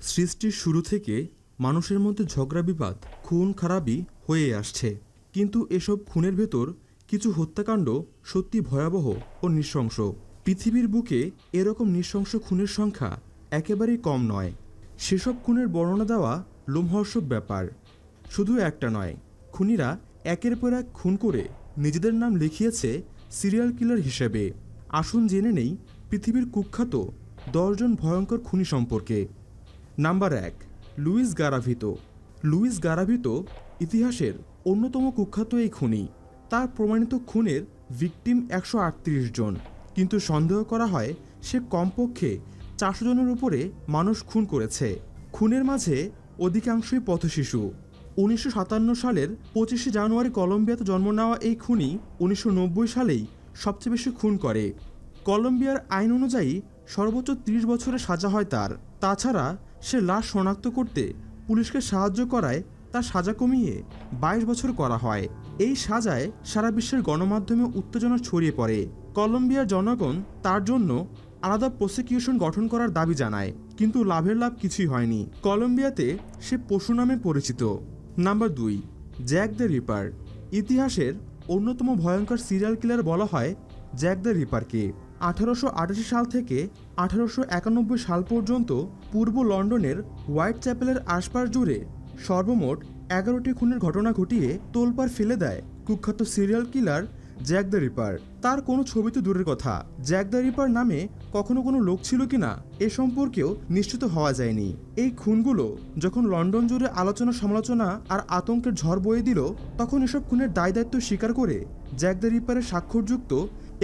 সৃষ্টির শুরু থেকে মানুষের মধ্যে ঝগড়া বিবাদ খুন খারাপই হয়ে আসছে, কিন্তু এসব খুনের ভেতর কিছু হত্যাকাণ্ড সত্যি ভয়াবহ ও নৃশংস। পৃথিবীর বুকে এরকম নৃশংস খুনের সংখ্যা একেবারেই কম নয়। সেসব খুনের বর্ণনা দেওয়া লোমহর্ষক ব্যাপার। শুধু একটা নয়, খুনিরা একের পর এক খুন করে নিজেদের নাম লিখিয়েছে সিরিয়াল কিলার হিসেবে। আসুন জেনে নেই পৃথিবীর কুখ্যাত 10 জন ভয়ঙ্কর খুনি সম্পর্কে। Number 1, Luis Garavito. Luis Garavito ইতিহাসের অন্যতম কুখ্যাত এই খুনি। তার প্রমাণিত খুনের ভিকটিম 138 জন, কিন্তু সন্দেহ করা হয় সে কমপক্ষে 400 জনের উপরে মানুষ খুন করেছে। খুনের মাঝে অধিকাংশই পথশিশু। 1957 সালের 25শে জানুয়ারি কলম্বিয়াতে জন্ম নেওয়া এই খুনি 1990 সালেই সবচেয়ে বেশি খুন করে। কলম্বিয়ার আইন অনুযায়ী সর্বোচ্চ 30 বছরের সাজা হয় তার। তাছাড়া সে লাশ শনাক্ত করতে পুলিশকে সাহায্য করায় তার সাজা কমিয়ে 22 বছর করা হয়। এই সাজায় সারা বিশ্বের গণমাধ্যমে উত্তেজনা ছড়িয়ে পড়ে। কলম্বিয়ার জনগণ তার জন্য আলাদা প্রসিকিউশন গঠন করার দাবি জানায়, কিন্তু লাভের লাভ কিছুই হয়নি। কলম্বিয়াতে সে পশু নামে পরিচিত। Number 2, Jack the Ripper. ইতিহাসের অন্যতম ভয়ঙ্কর সিরিয়াল কিলার বলা হয় জ্যাক দ্য রিপারকে। 1888 সাল থেকে 1891 সাল পর্যন্ত পূর্ব লন্ডনের হোয়াইট চ্যাপেলের আশপাশ জুড়ে সর্বমোট 11টি খুনের ঘটনা ঘটিয়ে তোলপাড় ফেলে দেয় কুখ্যাত serial killer Jack the Ripper. তার কোনো ছবি তো দূরের কথা, জ্যাক দ্য রিপার নামে কখনো কোনো লোক ছিল কিনা এ সম্পর্কেও নিশ্চিত হওয়া যায়নি। এই খুনগুলো যখন লন্ডন জুড়ে আলোচনা সমালোচনা আর আতঙ্কের ঝড় বয়ে দিল, তখন এসব খুনের দায় দায়িত্ব স্বীকার করে জ্যাক দ্য রিপারের স্বাক্ষরযুক্ত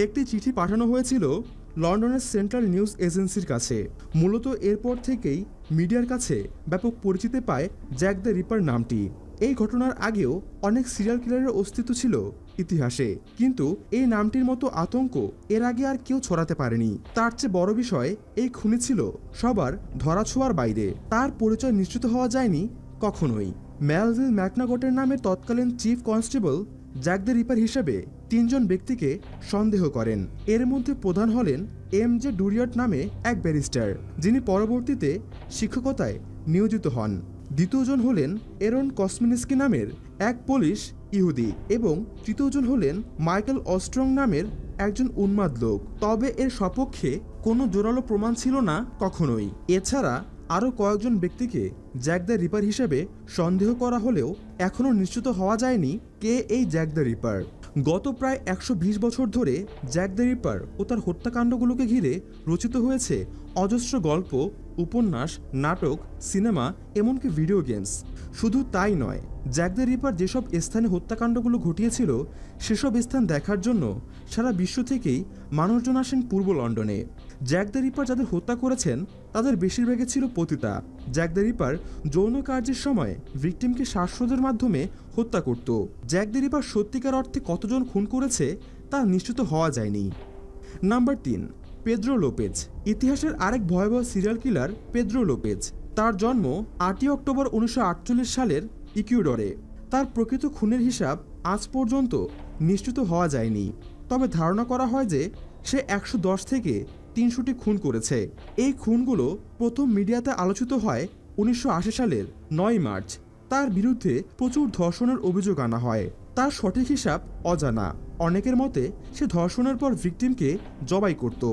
একটি চিঠি পাঠানো হয়েছিল লন্ডনের সেন্ট্রাল নিউজ এজেন্সির কাছে। মূলত এরপর থেকেই মিডিয়ার কাছে ব্যাপক পরিচিতি পায় জ্যাক দ্য রিপার নামটি। এই ঘটনার আগেও অনেক সিরিয়াল কিলারের অস্তিত্ব ছিল ইতিহাসে, কিন্তু এই নামটির মতো আতঙ্ক এর আগে আর কেউ ছড়াতে পারেনি। তার চেয়ে বড় বিষয়, এই খুনি ছিল সবার ধরাছোঁয়ার বাইরে। তার পরিচয় নিশ্চিত হওয়া যায়নি কখনোই। মেলভিল ম্যাকনাগটের নামে তৎকালীন chief constable Jack the Ripper হিসেবে 3 জন ব্যক্তিকে সন্দেহ করেন। এর মধ্যে প্রধান হলেন এম.জে. ডুরিয়ট নামে এক ব্যারিস্টার, যিনি পরবর্তীতে শিক্ষকতায় নিয়োজিত হন। দ্বিতীয়জন হলেন এরন কসমিনস্কি নামের এক পোলিশ ইহুদি, এবং তৃতীয়জন হলেন মাইকেল অস্ট্রং নামের একজন উন্মাদ লোক। তবে এর সপক্ষে কোনো জোরালো প্রমাণ ছিল না কখনোই। এছাড়া আরও কয়েকজন ব্যক্তিকে জ্যাক দ্য রিপার হিসেবে সন্দেহ করা হলেও এখনও নিশ্চিত হওয়া যায়নি কে এই জ্যাক দ্য রিপার। গত প্রায় 120 বছর ধরে জ্যাক দ্য রিপার ও তার হত্যাকাণ্ডগুলোকে ঘিরে রচিত হয়েছে অজস্র গল্প, উপন্যাস, নাটক, সিনেমা, এমনকি ভিডিও গেমস। শুধু তাই নয়, জ্যাক দ্য রিপার যেসব স্থানে হত্যাকাণ্ডগুলো ঘটিয়েছিল সেসব স্থান দেখার জন্য সারা বিশ্ব থেকেই মানুষজন আসেন পূর্ব লন্ডনে। জ্যাক দ্য রিপার যাদের হত্যা করেছেন তাদের বেশিরভাগই ছিল পতিতা। জ্যাক দ্য রিপার যৌন কার্যের সময় ভিকটিমকে শ্বাসরোধের মাধ্যমে হত্যা করত। জ্যাক দ্য রিপার সত্যিকার অর্থে কতজন খুন করেছে তা নিশ্চিত হওয়া যায়নি। Number 3, Pedro Lopez. ইতিহাসের আরেক ভয়াবহ সিরিয়াল কিলার পেদ্রো লোপেজ। তার জন্ম 8ই অক্টোবর 1948 সালের ইকুয়েডরে। তার প্রকৃত খুনের হিসাব আজ পর্যন্ত নিশ্চিত হওয়া যায়নি, তবে ধারণা করা হয় যে সে 110 থেকে 300টি খুন করেছে। এই খুনগুলো প্রথম মিডিয়াতে আলোচিত হয় 1980 সালের 9 মার্চ। তার বিরুদ্ধে প্রচুর ধর্ষণের অভিযোগ আনা হয়। তার সঠিক হিসাব অজানা। অনেকের মতে সে ধর্ষণের পর ভিকটিমকে জবাই করত,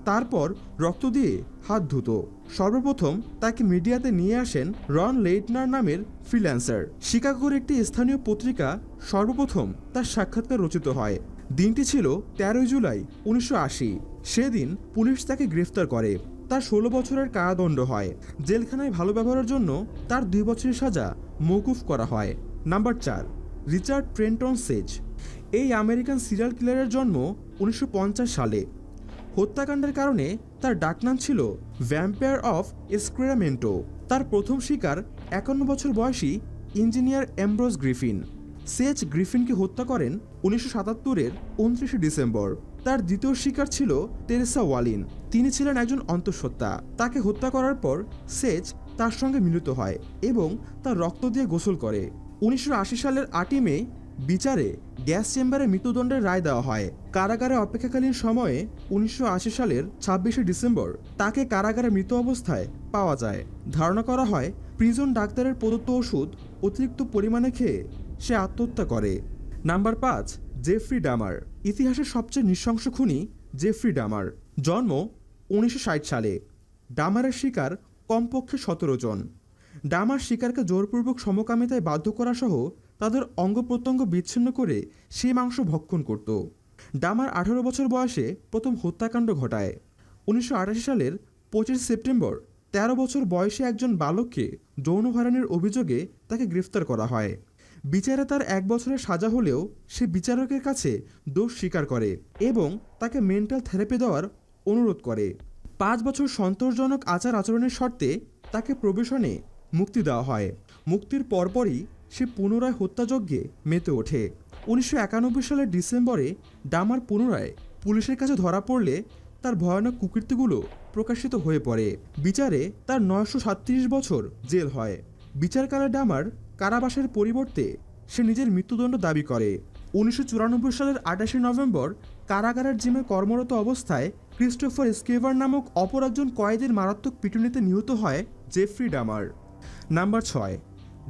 তারপর রক্ত দিয়ে হাত ধুত। সর্বপ্রথম তাকে মিডিয়াতে নিয়ে আসেন রন লেইটনার নামের ফ্রিল্যান্সার। শিকাগোর একটি স্থানীয় পত্রিকা সর্বপ্রথম তার সাক্ষাৎকার রচিত হয়। দিনটি ছিল 13 জুলাই 1980। সেদিন পুলিশ তাকে গ্রেফতার করে। তার 16 বছরের কারাদণ্ড হয়। জেলখানায় ভালো ব্যবহারের জন্য তার 2 বছরের সাজা মওকুফ করা হয়। নাম্বার 4, রিচার্ড ট্রেন্টন সেজ। এই আমেরিকান সিরিয়াল কিলারের জন্ম 1950 সালে। হত্যাকাণ্ডের কারণে তার ডাকনাম ছিল ভ্যাম্পায়ার অফ এস্ক্রেমেন্টো। তার প্রথম শিকার 51 বছর বয়সী ইঞ্জিনিয়ার অ্যামব্রোস গ্রিফিন। সেজ গ্রিফিনকে হত্যা করেন 1977-এর 29 ডিসেম্বর। তার দ্বিতীয় শিকার ছিল টেরেসা ওয়ালিন। তিনি ছিলেন একজন অন্তঃসত্ত্বা। তাকে হত্যা করার পর সেজ তার সঙ্গে মিলিত হয় এবং তার রক্ত দিয়ে গোসল করে। 1980 সালের 8ই মে বিচারে গ্যাস চেম্বারে মৃত্যুদণ্ডের রায় দেওয়া হয়। কারাগারে অপেক্ষাকালীন সময়ে 1980 সালের 26শে ডিসেম্বর তাকে কারাগারে মৃত অবস্থায় পাওয়া যায়। ধারণা করা হয় প্রিজন ডাক্তারের প্রদত্ত ওষুধ অতিরিক্ত পরিমাণে খেয়ে সে আত্মহত্যা করে। Number 5, Jeffrey Dahmer. ইতিহাসের সবচেয়ে নৃশংস খুনি জেফ্রি ডামার। জন্ম 1960 সালে। ডামারের শিকার কমপক্ষে 17 জন। ডামার শিকারকে জোরপূর্বক সমকামিতায় বাধ্য করা সহ তাদের অঙ্গ প্রত্যঙ্গ বিচ্ছিন্ন করে সেই মাংস ভক্ষণ করত। ডামার 18 বছর বয়সে প্রথম হত্যাকাণ্ড ঘটায়। 1988 সালের 25 সেপ্টেম্বর 13 বছর বয়সী একজন বালককে যৌন হয়রানির অভিযোগে তাকে গ্রেফতার করা হয়। বিচারে তার 1 বছরের সাজা হলেও সে বিচারকের কাছে দোষ স্বীকার করে এবং তাকে মেন্টাল থেরাপি দেওয়ার অনুরোধ করে। 5 বছর সন্তোষজনক আচার আচরণের শর্তে তাকে প্রবেশনে মুক্তি দেওয়া হয়। মুক্তির পরপরই সে পুনরায় হত্যাযজ্ঞে মেতে ওঠে। 1991 সালের ডিসেম্বরে ডামার পুনরায় পুলিশের কাছে ধরা পড়লে তার ভয়ানক কুকীর্তিগুলো প্রকাশিত হয়ে পড়ে। বিচারে তার 937 বছর জেল হয়। বিচারকালে ডামার কারাবাসের পরিবর্তে সে নিজের মৃত্যুদণ্ড দাবি করে। 1994 সালের 28 নভেম্বর কারাগারের জিমে কর্মরত অবস্থায় ক্রিস্টোফার স্কেভার নামক অপর একজন কয়েদির মারাত্মক পিটুনিতে নিহত হয় জেফ্রি ডামার। নাম্বার 6,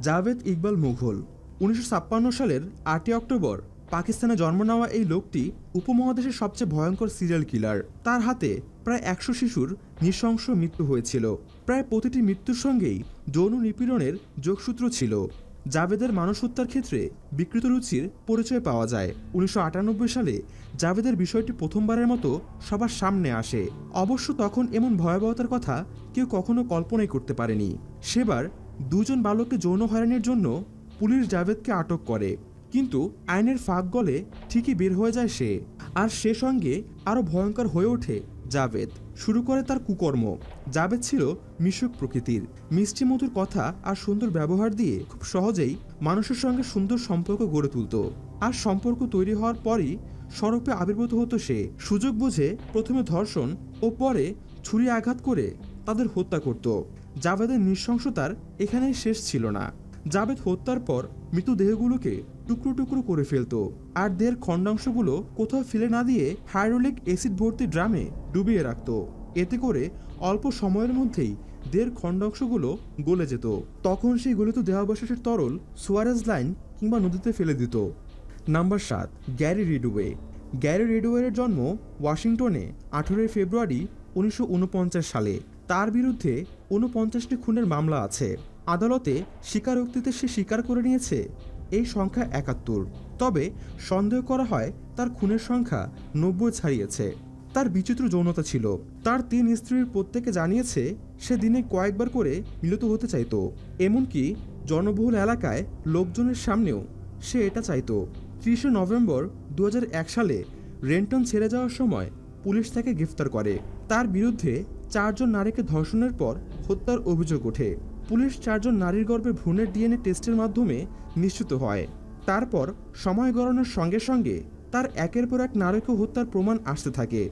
জাভেদ ইকবাল মুঘল। 1956 সালের 8 অক্টোবর পাকিস্তানে জন্ম নেওয়া এই লোকটি উপমহাদেশের সবচেয়ে ভয়ঙ্কর সিরিয়াল কিলার। তার হাতে প্রায় 100 শিশুর নৃশংস মৃত্যু হয়েছিল। প্রায় প্রতিটি মৃত্যুর সঙ্গেই যৌন নিপীড়নের যোগসূত্র ছিল। জাভেদের মানুষ হত্যার ক্ষেত্রে বিকৃত রুচির পরিচয় পাওয়া যায়। 1998 সালে জাভেদের বিষয়টি প্রথমবারের মতো সবার সামনে আসে। অবশ্য তখন এমন ভয়াবহতার কথা কেউ কখনো কল্পনাই করতে পারেনি। সেবার 2 জন বালককে যৌন হয়রানির জন্য পুলিশ জাভেদকে আটক করে, কিন্তু আইনের ফাঁক গলে ঠিকই বের হয়ে যায় সে। আর সে সঙ্গে আরও ভয়ঙ্কর হয়ে ওঠে জাভেদ। শুরু করে তার কুকর্ম। জাভেদ ছিল মিশুক প্রকৃতির। মিষ্টি মধুর কথা আর সুন্দর ব্যবহার দিয়ে খুব সহজেই মানুষের সঙ্গে সুন্দর সম্পর্ক গড়ে তুলত। আর সম্পর্ক তৈরি হওয়ার পরই সড়কে আবির্ভূত হতো সে। সুযোগ বুঝে প্রথমে ধর্ষণ ও পরে ছুরি আঘাত করে তাদের হত্যা করত। জাভেদের নৃশংসতার এখানেই শেষ ছিল না। জাভেদ হত্যার পর মৃতদেহগুলোকে টুকরো টুকরো করে ফেলত আর দেহের খণ্ডাংশগুলো কোথাও ফেলে না দিয়ে হাইড্রোলিক অ্যাসিড ভর্তি ড্রামে ডুবিয়ে রাখত। এতে করে অল্প সময়ের মধ্যেই দেহের খণ্ডাংশগুলো গলে যেত। তখন সেই গলিত দেহাবশেষের তরল সুয়ারেজ লাইন কিংবা নদীতে ফেলে দিত। Number 7, Gary Ridgway. গ্যারি রিডওয়ের জন্ম ওয়াশিংটনে 18 ফেব্রুয়ারি 1949 সালে। তার বিরুদ্ধে 49টি খুনের মামলা আছে। আদালতে স্বীকারোক্তিতে সে স্বীকার করে নিয়েছে এই সংখ্যা 71। তবে সন্দেহ করা হয় তার খুনের সংখ্যা 90 ছাড়িয়েছে। তার বিচিত্র যৌনতা ছিল। তার 3 স্ত্রীর প্রত্যেকে জানিয়েছে সে দিনে কয়েকবার করে মিলিত হতে চাইত। এমনকি জনবহুল এলাকায় লোকজনের সামনেও সে এটা চাইত। 30 নভেম্বর 2001 সালে রেন্টন ছেড়ে যাওয়ার সময় পুলিশ তাকে গ্রেফতার করে। তার বিরুদ্ধে 4 জন নারীকে ধর্ষণের পর হত্যার অভিযোগ ওঠে। পুলিশ 4 জন নারীর গর্ভে ভ্রূণের ডিএনএ টেস্টের মাধ্যমে নিশ্চিত হয়। তারপর সময় গড়ানোর সঙ্গে সঙ্গে তার একের পর এক নারীকে হত্যার প্রমাণ আসতে থাকে।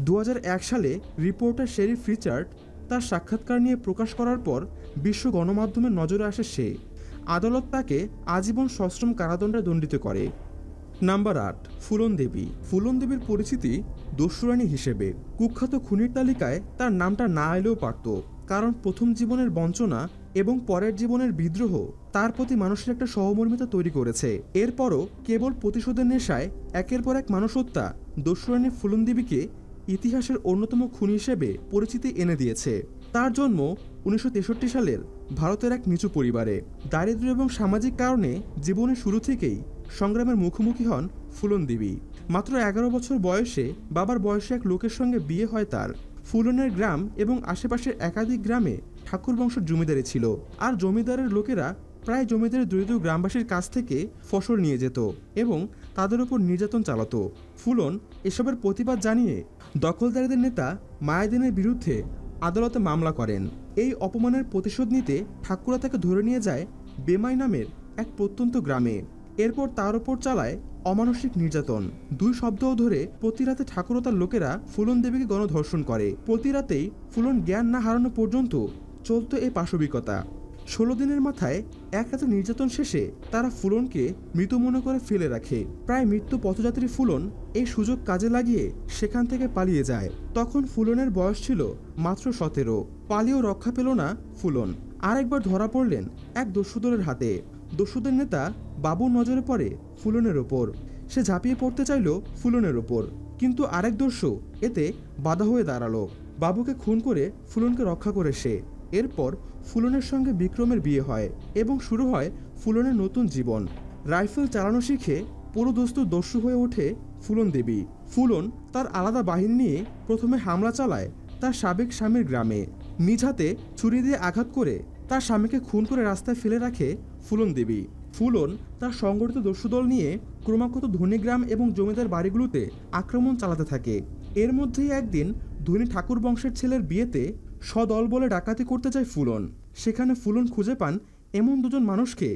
2001 সালে রিপোর্টার শেরিফ রিচার্ড তার সাক্ষাৎকার নিয়ে প্রকাশ করার পর বিশ্ব গণমাধ্যমের নজরে আসে সে। আদালত তাকে আজীবন সশ্রম কারাদণ্ডে দণ্ডিত করে। নাম্বার 8, ফুলন দেবী। ফুলন দেবীর পরিচিতি দস্যুরানী হিসেবে। কুখ্যাত খুনির তালিকায় তার নামটা না এলেও পারত, কারণ প্রথম জীবনের বঞ্চনা এবং পরের জীবনের বিদ্রোহ তার প্রতি মানুষের একটা সহমর্মিতা তৈরি করেছে। এরপরও কেবল প্রতিশোধের নেশায় একের পর এক মানুষ হত্যা দস্যুরানী ফুলন দেবীকে ইতিহাসের অন্যতম খুনি হিসেবে পরিচিতি এনে দিয়েছে। তার জন্ম 1963 সালের ভারতের এক নিচু পরিবারে। দারিদ্র্য এবং সামাজিক কারণে জীবনের শুরু থেকেই সংগ্রামের মুখোমুখি হন ফুলন দেবী। মাত্র 11 বছর বয়সে বাবার বয়সী এক লোকের সঙ্গে বিয়ে হয় তার। ফুলনের গ্রাম এবং আশেপাশের একাধিক গ্রামে ঠাকুর বংশের জমিদারি ছিল, আর জমিদারের লোকেরা প্রায় জমিদারের দরিদ্র গ্রামবাসীর কাছ থেকে ফসল নিয়ে যেত এবং তাদের উপর নির্যাতন চালাতো। ফুলন এসবের প্রতিবাদ জানিয়ে দখলদারদের নেতা মায়াদিনের বিরুদ্ধে আদালতে মামলা করেন। এই অপমানের প্রতিশোধ নিতে ঠাকুরা তাকে ধরে নিয়ে যায় বেমাই নামের এক প্রত্যন্ত গ্রামে। এরপর তার উপর চালায় অমানসিক নির্যাতন। 2 সপ্তাহ ধরে প্রতি রাতে ঠাকুর ও তার লোকেরা ফুলন দেবীকে গণধর্ষণ করে। প্রতি রাতেই ফুলন জ্ঞান না হারানো পর্যন্ত চলত এই পাশবিকতা। 16 দিনের মাথায় এক রাতে নির্যাতন শেষে তারা ফুলনকে মৃত মনে করে ফেলে রাখে। প্রায় মৃত্যু পথযাত্রী ফুলন এই সুযোগ কাজে লাগিয়ে সেখান থেকে পালিয়ে যায়। তখন ফুলনের বয়স ছিল মাত্র 17। পালিয়েও রক্ষা পেল না ফুলন। আরেকবার ধরা পড়লেন এক দস্যুদলের হাতে। দস্যুদের নেতা বাবুর নজরে পড়ে ফুলনের ওপর। সে ঝাঁপিয়ে পড়তে চাইল ফুলনের ওপর, কিন্তু আরেক দস্যু এতে বাধা হয়ে দাঁড়ালো। বাবুকে খুন করে ফুলনকে রক্ষা করে সে। এরপর ফুলনের সঙ্গে বিক্রমের বিয়ে হয় এবং শুরু হয় ফুলনের নতুন জীবন। রাইফেল চালানো শিখে পুরোদস্তুর দস্যু হয়ে ওঠে ফুলন দেবী। ফুলন তার আলাদা বাহিনী নিয়ে প্রথমে হামলা চালায় তার সাবেক স্বামীর গ্রামে। নিজ হাতে ছুরি দিয়ে আঘাত করে তার স্বামীকে খুন করে রাস্তায় ফেলে রাখে ফুলন দেবী। ফুলন তার সংগঠিত দস্যুদল নিয়ে ক্রমাগত ধনী গ্রাম এবং জমিদার বাড়িগুলোতে আক্রমণ চালাতে থাকে। এর মধ্যেই একদিন ধনী ঠাকুর বংশের ছেলের বিয়েতে সদল বলে ডাকাতি করতে যায় ফুলন। সেখানে ফুলন খুঁজে পান এমন দুজন মানুষকে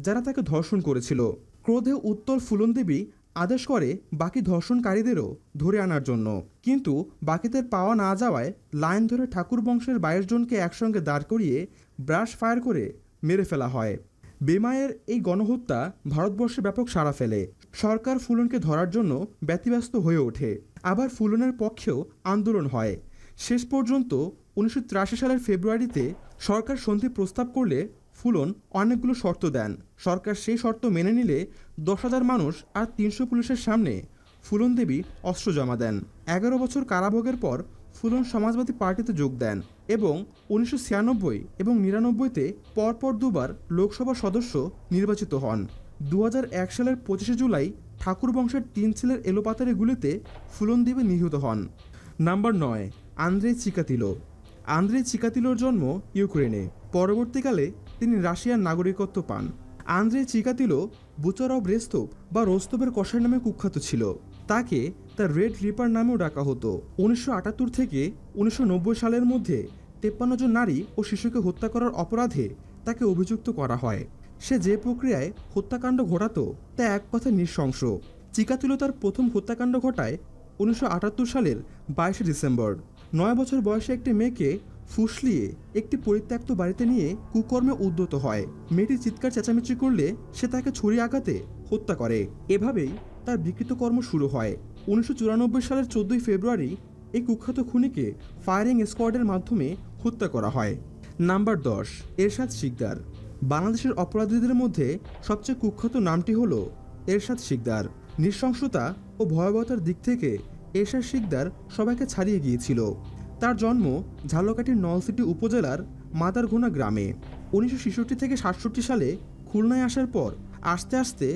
যারা তাকে ধর্ষণ করেছিল। ক্রোধে উত্তর ফুলন দেবী আদেশ করে বাকি ধর্ষণকারীদেরও ধরে আনার জন্য, কিন্তু বাকিদের পাওয়া না যাওয়ায় লাইন ধরে ঠাকুর বংশের 22 জনকে একসঙ্গে দাঁড় করিয়ে ব্রাশ ফায়ার করে মেরে ফেলা হয়। বেমায়ের এই গণহত্যা ভারতবর্ষে ব্যাপক সাড়া ফেলে। সরকার ফুলনকে ধরার জন্য ব্যতিব্যস্ত হয়ে ওঠে। আবার ফুলনের পক্ষেও আন্দোলন হয়। শেষ পর্যন্ত 1983 সালের ফেব্রুয়ারিতে সরকার সন্ধি প্রস্তাব করলে ফুলন অনেকগুলো শর্ত দেন। সরকার সেই শর্ত মেনে নিলে 10,000 মানুষ আর 300 পুলিশের সামনে ফুলন দেবী অস্ত্র জমা দেন। 11 বছর কারাভোগের পর ফুলন সমাজবাদী পার্টিতে যোগ দেন এবং 1996 এবং 1999-তে পরপর দুবার লোকসভা সদস্য নির্বাচিত হন। 2001 সালের 25 জুলাই ঠাকুর বংশের 3 ছেলের এলোপাতারি গুলিতে ফুলন দেবী নিহত হন। Number 9, Andrei Chikatilo. আন্দ্রেই চিকাতিলোর জন্ম ইউক্রেনে। পরবর্তীকালে তিনি রাশিয়ার নাগরিকত্ব পান। Andrei Chikatilo butcher of Rostov বা রোস্তবের কসাই নামে কুখ্যাত ছিল। তাকে তার রেড রিপার নামেও ডাকা হতো। 1978 থেকে 1990 সালের মধ্যে 53 জন নারী ও শিশুকে হত্যা করার অপরাধে তাকে অভিযুক্ত করা হয়। সে যে প্রক্রিয়ায় হত্যাকাণ্ড ঘটাতো তা এক কথায় নৃশংস। চিকাতিলো তার প্রথম হত্যাকাণ্ড ঘটায় 1978 সালের 22 ডিসেম্বর। 9 বছর বয়সে একটি মেয়েকে ফুসলিয়ে একটি পরিত্যক্ত বাড়িতে নিয়ে কুকর্মে উদ্যত হয়। মেয়েটি চিৎকার চেঁচামেচি করলে সে তাকে ছুরি আঘাতে হত্যা করে। এভাবেই তার বিকৃত কর্ম শুরু হয়। 1994 সালের 14 ফেব্রুয়ারি এই কুখ্যাত খুনিকে ফায়ারিং স্কোয়াডের মাধ্যমে হত্যা করা হয়। নাম্বার 10, এরশাদ শিকদার। বাংলাদেশের অপরাধীদের মধ্যে সবচেয়ে কুখ্যাত নামটি হল এরশাদ শিকদার। নৃশংসতা ও ভয়াবহতার দিক থেকে এরশাদ শিকদার সবাইকে ছাড়িয়ে গিয়েছিল। তার জন্ম ঝালকাঠির নলছিটি উপজেলার মাদারঘোনা গ্রামে। 1966 থেকে 67 সালে খুলনায় আসার পর আস্তে আস্তে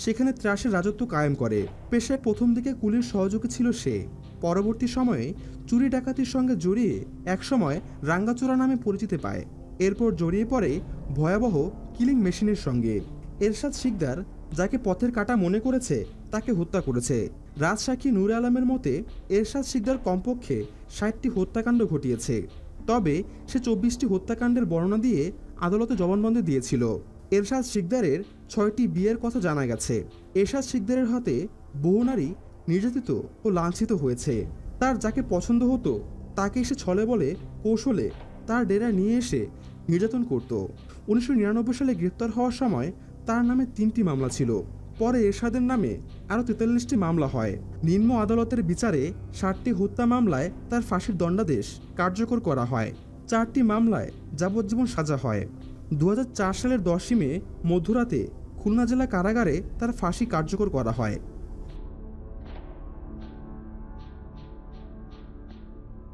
সেখানে ত্রাসের রাজত্ব কায়েম করে। পেশায় প্রথম দিকে কুলির সহযোগী ছিল সে। পরবর্তী সময়ে চুরি ডাকাতির সঙ্গে জড়িয়ে একসময় রাঙ্গাচোরা নামে পরিচিতি পায়। এরপর জড়িয়ে পড়ে ভয়াবহ কিলিং মেশিনের সঙ্গে। এরশাদ শিকদার যাকে পথের কাঁটা মনে করেছে তাকে হত্যা করেছে। রাজসাক্ষী নূরে আলমের মতে এরশাদ শিকদার কমপক্ষে 60টি হত্যাকাণ্ড ঘটিয়েছে। তবে সে 24টি হত্যাকাণ্ডের বর্ণনা দিয়ে আদালতে জবানবন্দি দিয়েছিল। এরশাদ শিকদারের 6টি বিয়ের কথা জানা গেছে। এরশাদ শিকদারের হাতে বহু নারী নির্যাতিত ও লাঞ্ছিত হয়েছে। তার যাকে পছন্দ হতো তাকে সে ছলে বলে কৌশলে তার ডেরা নিয়ে এসে নির্যাতন করত। 1999 সালে গ্রেপ্তার হওয়ার সময় তার নামে 3টি মামলা ছিল। পরে এরশাদের নামে আরও 43টি মামলা হয়। নিম্ন আদালতের বিচারে 60টি হত্যা মামলায় তার ফাঁসির দণ্ডাদেশ কার্যকর করা হয়। 4টি মামলায় যাবজ্জীবন সাজা হয়। 2004 সালের 10ই মে মধ্যরাতে খুলনা জেলা কারাগারে তার ফাঁসি কার্যকর করা হয়।